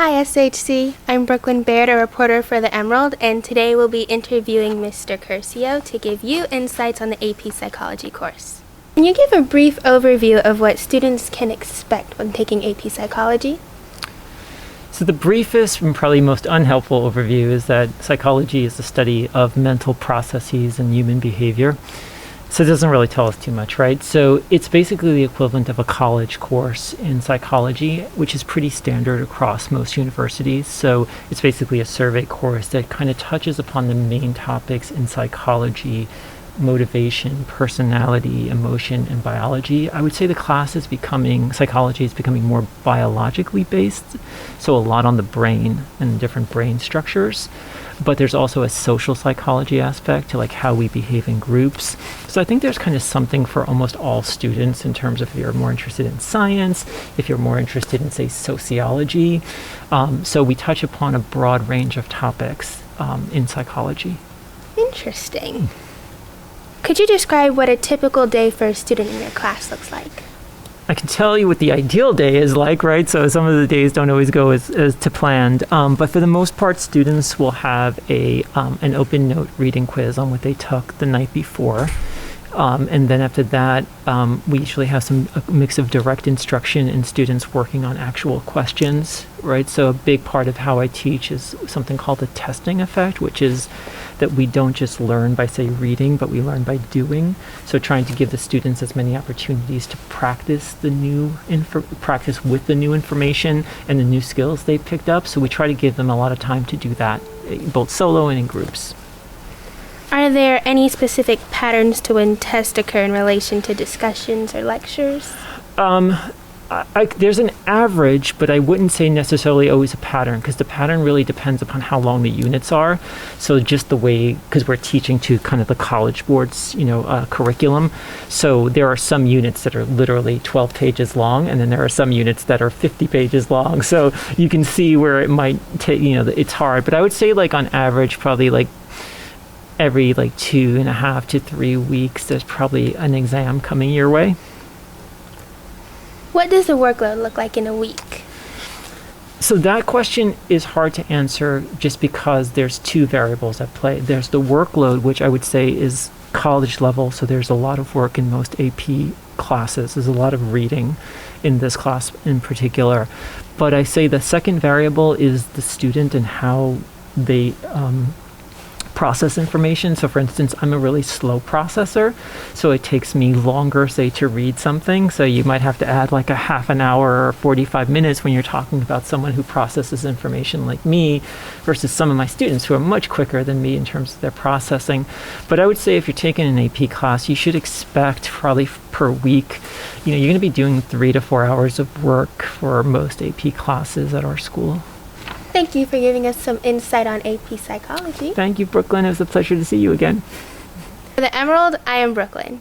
Hi SHC, I'm Brooklyn Baird, a reporter for the Emerald, and today we'll be interviewing Mr. Curcio to give you insights on the AP Psychology course. Can you give a brief overview of what students can expect when taking AP Psychology? So the briefest and probably most unhelpful overview is that psychology is the study of mental processes and human behavior. So it doesn't really tell us too much, right? So it's basically the equivalent of a college course in psychology, which is pretty standard across most universities. So it's basically a survey course that kind of touches upon the main topics in psychology: motivation, personality, emotion, and biology. I would say psychology is becoming more biologically based, so a lot on the brain and different brain structures. But there's also a social psychology aspect to like how we behave in groups. So I think there's kind of something for almost all students in terms of if you're more interested in science, if you're more interested in, say, sociology. So we touch upon a broad range of topics in psychology. Interesting. Could you describe what a typical day for a student in your class looks like? I can tell you what the ideal day is like, right? So some of the days don't always go as to planned. But for the most part, students will have an open note reading quiz on what they took the night before. And then after that, we usually have a mix of direct instruction and students working on actual questions, right? So a big part of how I teach is something called the testing effect, which is that we don't just learn by, say, reading, but we learn by doing. So trying to give the students as many opportunities to practice practice with the new information and the new skills they picked up. So we try to give them a lot of time to do that, both solo and in groups. Are there any specific patterns to when tests occur in relation to discussions or lectures? There's an average, but I wouldn't say necessarily always a pattern, because the pattern really depends upon how long the units are. So just the way, because we're teaching to kind of the College Board's, curriculum. So there are some units that are literally 12 pages long, and then there are some units that are 50 pages long. So you can see where it might take, it's hard. But I would say like on average, probably like every 2.5 to 3 weeks, there's probably an exam coming your way. What does the workload look like in a week? So that question is hard to answer just because there's two variables at play. There's the workload, which I would say is college level. So there's a lot of work in most AP classes. There's a lot of reading in this class in particular. But I say the second variable is the student and how they process information. So for instance, I'm a really slow processor, so it takes me longer, say, to read something. So you might have to add like a half an hour or 45 minutes when you're talking about someone who processes information like me versus some of my students who are much quicker than me in terms of their processing. But I would say if you're taking an AP class, you should expect probably per week, you're going to be doing 3 to 4 hours of work for most AP classes at our school. Thank you for giving us some insight on AP Psychology. Thank you, Brooklyn. It was a pleasure to see you again. For the Emerald, I am Brooklyn.